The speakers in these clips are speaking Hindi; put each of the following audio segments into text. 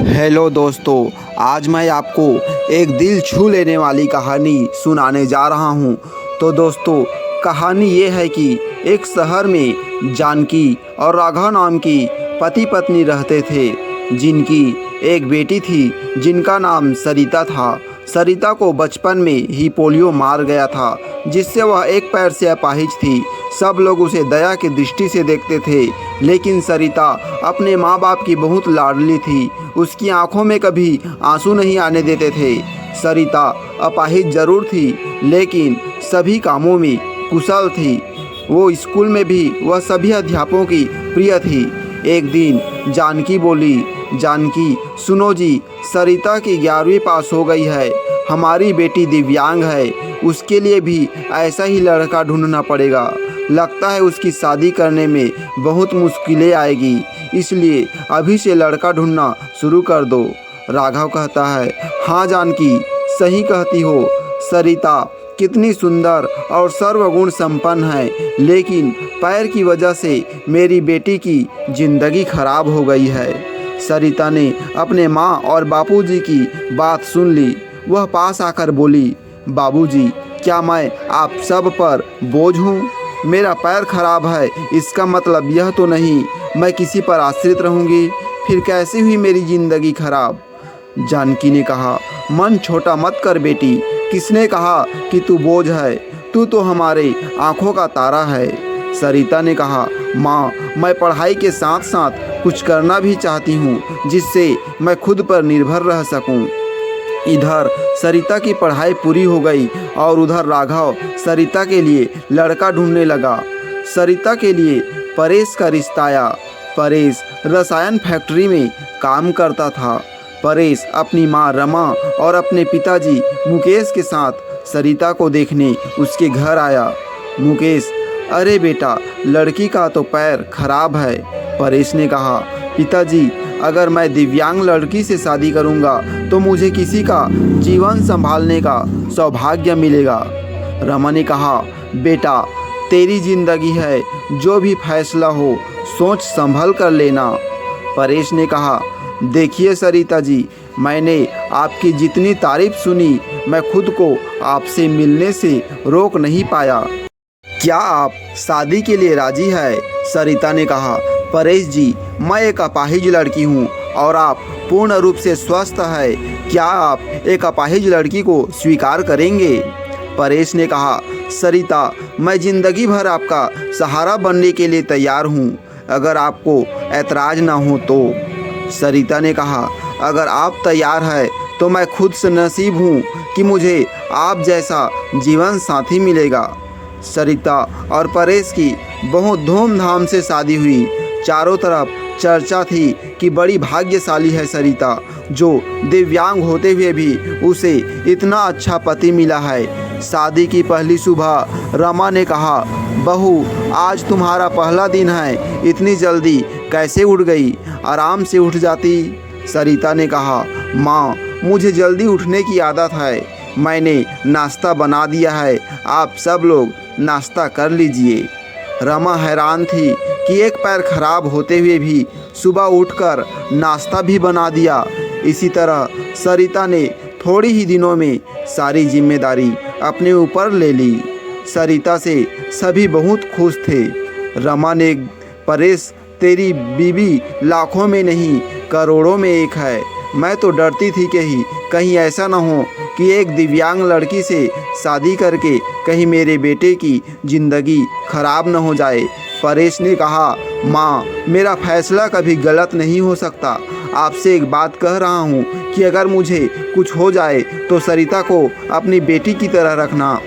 हेलो दोस्तों, आज मैं आपको एक दिल छू लेने वाली कहानी सुनाने जा रहा हूँ। तो दोस्तों, कहानी ये है कि एक शहर में जानकी और राघव नाम की पति पत्नी रहते थे, जिनकी एक बेटी थी जिनका नाम सरिता था। सरिता को बचपन में ही पोलियो मार गया था, जिससे वह एक पैर से अपाहिज थी। सब लोग उसे दया की दृष्टि से देखते थे, लेकिन सरिता अपने माँ बाप की बहुत लाडली थी। उसकी आंखों में कभी आंसू नहीं आने देते थे। सरिता अपाहिज जरूर थी, लेकिन सभी कामों में कुशल थी। वो स्कूल में भी वह सभी अध्यापकों की प्रिय थी। एक दिन जानकी बोली, जानकी सुनो जी, सरिता की 11वीं पास हो गई है। हमारी बेटी दिव्यांग है, उसके लिए भी ऐसा ही लड़का ढूंढना पड़ेगा। लगता है उसकी शादी करने में बहुत मुश्किलें आएगी, इसलिए अभी से लड़का ढूंढना शुरू कर दो। राघव कहता है, हाँ जानकी, सही कहती हो। सरिता कितनी सुंदर और सर्वगुण संपन्न है, लेकिन पैर की वजह से मेरी बेटी की जिंदगी खराब हो गई है। सरिता ने अपने माँ और बापूजी की बात सुन ली। वह पास आकर बोली, बाबूजी, क्या मैं आप सब पर बोझ हूँ? मेरा पैर खराब है, इसका मतलब यह तो नहीं मैं किसी पर आश्रित रहूँगी। फिर कैसे हुई मेरी जिंदगी खराब? जानकी ने कहा, मन छोटा मत कर बेटी, किसने कहा कि तू बोझ है? तू तो हमारे आँखों का तारा है। सरिता ने कहा, माँ, मैं पढ़ाई के साथ साथ कुछ करना भी चाहती हूँ, जिससे मैं खुद पर निर्भर रह सकूँ। इधर सरिता की पढ़ाई पूरी हो गई और उधर राघव सरिता के लिए लड़का ढूंढने लगा। सरिता के लिए परेश का रिश्ता आया। परेश रसायन फैक्ट्री में काम करता था। परेश अपनी माँ रमा और अपने पिताजी मुकेश के साथ सरिता को देखने उसके घर आया। मुकेश, अरे बेटा, लड़की का तो पैर खराब है। परेश ने कहा, पिताजी, अगर मैं दिव्यांग लड़की से शादी करूंगा तो मुझे किसी का जीवन संभालने का सौभाग्य मिलेगा। रमा ने कहा, बेटा, तेरी जिंदगी है, जो भी फैसला हो सोच संभल कर लेना। परेश ने कहा, देखिए सरिता जी, मैंने आपकी जितनी तारीफ सुनी, मैं खुद को आपसे मिलने से रोक नहीं पाया। क्या आप शादी के लिए राजी है? सरिता ने कहा, परेश जी, मैं एक अपाहिज लड़की हूँ और आप पूर्ण रूप से स्वस्थ है। क्या आप एक अपाहिज लड़की को स्वीकार करेंगे? परेश ने कहा, सरिता, मैं जिंदगी भर आपका सहारा बनने के लिए तैयार हूँ, अगर आपको ऐतराज ना हो तो। सरिता ने कहा, अगर आप तैयार है तो मैं खुद से नसीब हूँ कि मुझे आप जैसा जीवन साथी मिलेगा। सरिता और परेश की बहुत धूमधाम से शादी हुई। चारों तरफ चर्चा थी कि बड़ी भाग्यशाली है सरिता, जो दिव्यांग होते हुए भी उसे इतना अच्छा पति मिला है। शादी की पहली सुबह रमा ने कहा, बहू, आज तुम्हारा पहला दिन है, इतनी जल्दी कैसे उठ गई? आराम से उठ जाती। सरिता ने कहा, माँ, मुझे जल्दी उठने की आदत है, मैंने नाश्ता बना दिया है, आप सब लोग नाश्ता कर लीजिए। रमा हैरान थी कि एक पैर खराब होते हुए भी सुबह उठकर नाश्ता भी बना दिया। इसी तरह सरिता ने थोड़ी ही दिनों में सारी जिम्मेदारी अपने ऊपर ले ली। सरिता से सभी बहुत खुश थे। रमा ने, परेश, तेरी बीवी लाखों में नहीं करोड़ों में एक है। मैं तो डरती थी कि कहीं ऐसा ना हो कि एक दिव्यांग लड़की से शादी करके कहीं मेरे बेटे की ज़िंदगी खराब न हो जाए। परेश ने कहा, माँ, मेरा फैसला कभी गलत नहीं हो सकता। आपसे एक बात कह रहा हूँ कि अगर मुझे कुछ हो जाए तो सरिता को अपनी बेटी की तरह रखना।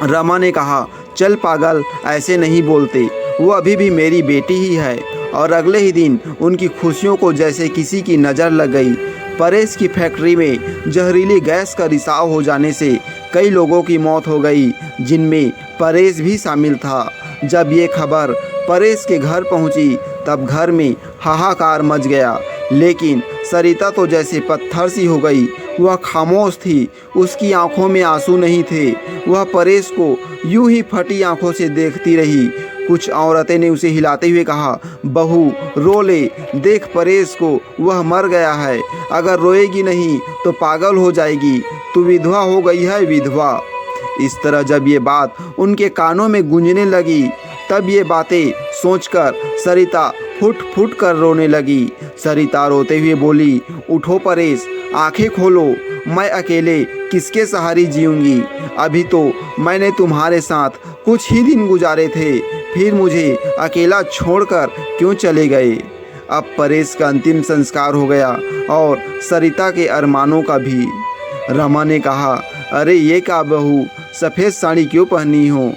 रमा ने कहा, चल पागल, ऐसे नहीं बोलते, वो अभी भी मेरी बेटी ही है। और अगले ही दिन उनकी खुशियों को जैसे किसी की नज़र लग गई। परेश की फैक्ट्री में जहरीली गैस का रिसाव हो जाने से कई लोगों की मौत हो गई, जिनमें परेश भी शामिल था। जब ये खबर परेश के घर पहुंची, तब घर में हाहाकार मच गया। लेकिन सरिता तो जैसे पत्थर सी हो गई। वह खामोश थी, उसकी आंखों में आंसू नहीं थे। वह परेश को यूं ही फटी आंखों से देखती रही। कुछ औरतें ने उसे हिलाते हुए कहा, बहू रो ले, देख परेश को, वह मर गया है। अगर रोएगी नहीं तो पागल हो जाएगी, तू विधवा हो गई है, विधवा। इस तरह जब ये बात उनके कानों में गूंजने लगी तब ये बातें सोचकर सरिता फुट फुट कर रोने लगी। सरिता रोते हुए बोली, उठो परेश, आंखें खोलो, मैं अकेले किसके सहारे जीऊंगी। अभी तो मैंने तुम्हारे साथ कुछ ही दिन गुजारे थे, फिर मुझे अकेला छोड़कर क्यों चले गए। अब परेश का अंतिम संस्कार हो गया और सरिता के अरमानों का भी। रमा ने कहा, अरे ये क्या बहू, सफ़ेद साड़ी क्यों पहनी हो।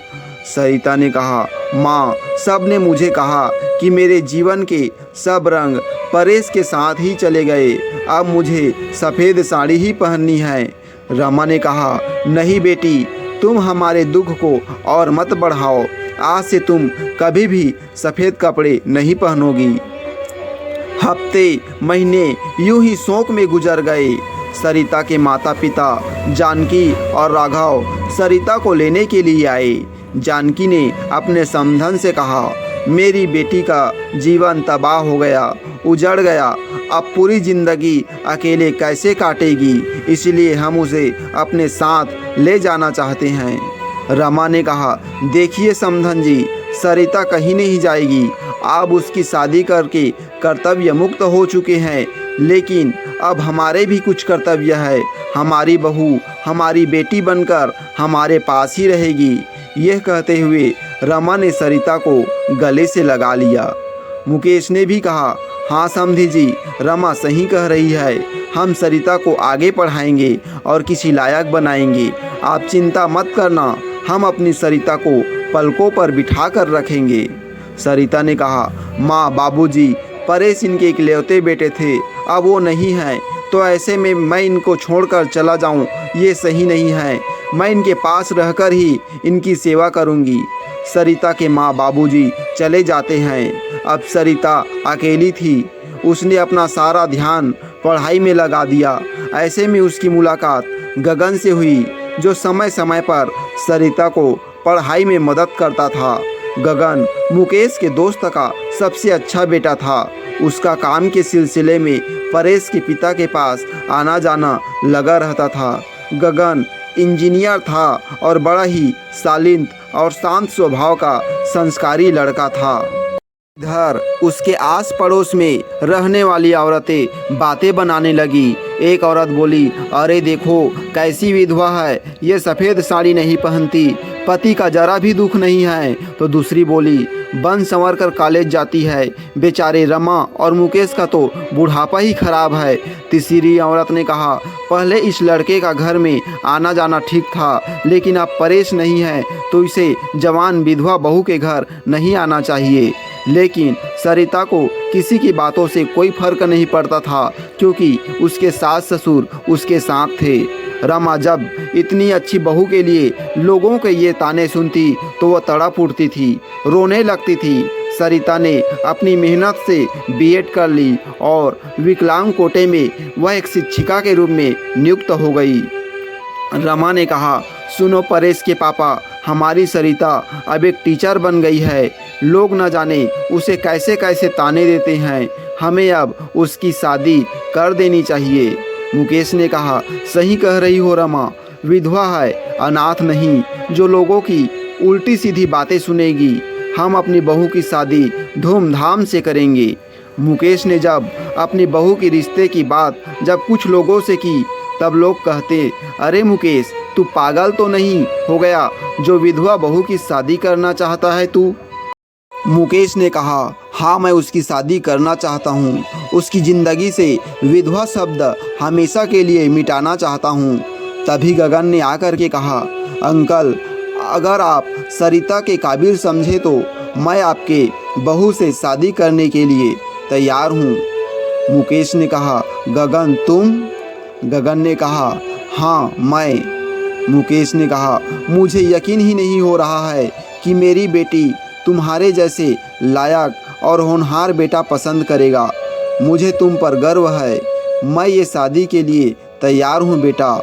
सरिता ने कहा, माँ, सब ने मुझे कहा कि मेरे जीवन के सब रंग परेश के साथ ही चले गए, अब मुझे सफ़ेद साड़ी ही पहननी है। रमा ने कहा, नहीं बेटी, तुम हमारे दुख को और मत बढ़ाओ, आज से तुम कभी भी सफ़ेद कपड़े नहीं पहनोगी। हफ्ते महीने यूं ही शोक में गुजर गए। सरिता के माता पिता जानकी और राघव सरिता को लेने के लिए आए। जानकी ने अपने समधन से कहा, मेरी बेटी का जीवन तबाह हो गया, उजड़ गया, अब पूरी ज़िंदगी अकेले कैसे काटेगी, इसलिए हम उसे अपने साथ ले जाना चाहते हैं। रमा ने कहा, देखिए समधन जी, सरिता कहीं नहीं जाएगी, आप उसकी शादी करके कर्तव्य मुक्त हो चुके हैं, लेकिन अब हमारे भी कुछ कर्तव्य है। हमारी बहू हमारी बेटी बनकर हमारे पास ही रहेगी। यह कहते हुए रमा ने सरिता को गले से लगा लिया। मुकेश ने भी कहा, हाँ समधी जी, रमा सही कह रही है, हम सरिता को आगे पढ़ाएंगे और किसी लायक बनाएंगे। आप चिंता मत करना, हम अपनी सरिता को पलकों पर बिठा कर रखेंगे। सरिता ने कहा, माँ, बाबूजी, परेश इनके इकलौते बेटे थे, अब वो नहीं हैं, तो ऐसे में मैं इनको छोड़कर चला जाऊं, ये सही नहीं है। मैं इनके पास रहकर ही इनकी सेवा करूंगी। सरिता के माँ बाबूजी चले जाते हैं। अब सरिता अकेली थी। उसने अपना सारा ध्यान पढ़ाई में लगा दिया। ऐसे में उसकी मुलाकात गगन से हुई, जो समय समय पर सरिता को पढ़ाई में मदद करता था। गगन मुकेश के दोस्त का सबसे अच्छा बेटा था। उसका काम के सिलसिले में परेश के पिता के पास आना जाना लगा रहता था। गगन इंजीनियर था और बड़ा ही शालीन और शांत स्वभाव का संस्कारी लड़का था। इधर उसके आस पड़ोस में रहने वाली औरतें बातें बनाने लगी। एक औरत बोली, अरे देखो कैसी विधवा है, ये सफ़ेद साड़ी नहीं पहनती, पति का जरा भी दुख नहीं है। तो दूसरी बोली, बन संवर कर कॉलेज जाती है, बेचारे रमा और मुकेश का तो बुढ़ापा ही खराब है। तीसरी औरत ने कहा, पहले इस लड़के का घर में आना जाना ठीक था, लेकिन अब परेश नहीं है तो इसे जवान विधवा बहू के घर नहीं आना चाहिए। लेकिन सरिता को किसी की बातों से कोई फर्क नहीं पड़ता था, क्योंकि उसके सास ससुर उसके साथ थे। रमा जब इतनी अच्छी बहू के लिए लोगों के ये ताने सुनती तो वह तड़प उठती थी, रोने लगती थी। सरिता ने अपनी मेहनत से बीएड कर ली और विकलांग कोटे में वह एक शिक्षिका के रूप में नियुक्त हो गई। रमा ने कहा, सुनो परेश के पापा, हमारी सरिता अब एक टीचर बन गई है। लोग न जाने उसे कैसे कैसे ताने देते हैं, हमें अब उसकी शादी कर देनी चाहिए। मुकेश ने कहा, सही कह रही हो रमा, विधवा है, अनाथ नहीं, जो लोगों की उल्टी सीधी बातें सुनेगी। हम अपनी बहू की शादी धूमधाम से करेंगे। मुकेश ने जब अपनी बहू के रिश्ते की बात जब कुछ लोगों से की, तब लोग कहते, अरे मुकेश, तू पागल तो नहीं हो गया जो विधवा बहू की शादी करना चाहता है तू। मुकेश ने कहा, हाँ, मैं उसकी शादी करना चाहता हूँ, उसकी ज़िंदगी से विधवा शब्द हमेशा के लिए मिटाना चाहता हूँ। तभी गगन ने आकर के कहा, अंकल, अगर आप सरिता के काबिल समझे तो मैं आपके बहू से शादी करने के लिए तैयार हूँ। मुकेश ने कहा, गगन तुम? गगन ने कहा, हाँ मैं। मुकेश ने कहा, मुझे यकीन ही नहीं हो रहा है कि मेरी बेटी तुम्हारे जैसे लायक और होनहार बेटा पसंद करेगा। मुझे तुम पर गर्व है, मैं ये शादी के लिए तैयार हूँ बेटा।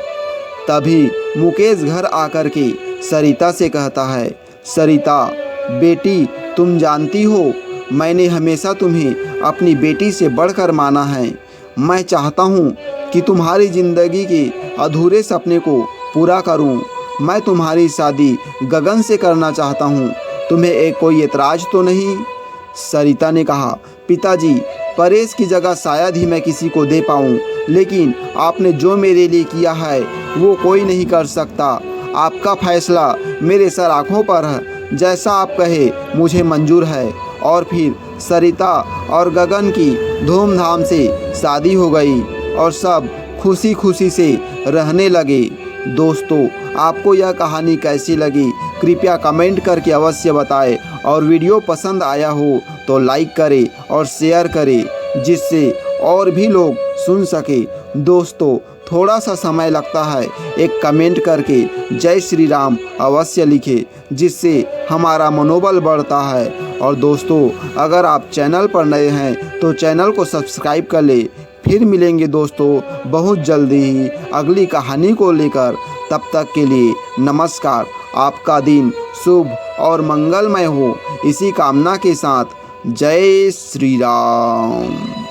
तभी मुकेश घर आकर के सरिता से कहता है, सरिता बेटी, तुम जानती हो मैंने हमेशा तुम्हें अपनी बेटी से बढ़कर माना है। मैं चाहता हूँ कि तुम्हारी ज़िंदगी के अधूरे सपने को पूरा करूँ। मैं तुम्हारी शादी गगन से करना चाहता हूँ। तुम्हें कोई एतराज़ तो नहीं? सरिता ने कहा, पिताजी, परेश की जगह शायद ही मैं किसी को दे पाऊँ, लेकिन आपने जो मेरे लिए किया है वो कोई नहीं कर सकता। आपका फैसला मेरे सर आँखों पर है। जैसा आप कहे मुझे मंजूर है। और फिर सरिता और गगन की धूमधाम से शादी हो गई और सब खुशी खुशी से रहने लगे। दोस्तों, आपको यह कहानी कैसी लगी कृपया कमेंट करके अवश्य बताएं और वीडियो पसंद आया हो तो लाइक करें और शेयर करें जिससे और भी लोग सुन सके। दोस्तों, थोड़ा सा समय लगता है, एक कमेंट करके जय श्री राम अवश्य लिखें जिससे हमारा मनोबल बढ़ता है। और दोस्तों, अगर आप चैनल पर नए हैं तो चैनल को सब्सक्राइब कर लें। फिर मिलेंगे दोस्तों बहुत जल्दी ही अगली कहानी को लेकर। तब तक के लिए नमस्कार। आपका दिन शुभ और मंगलमय हो, इसी कामना के साथ जय श्री राम।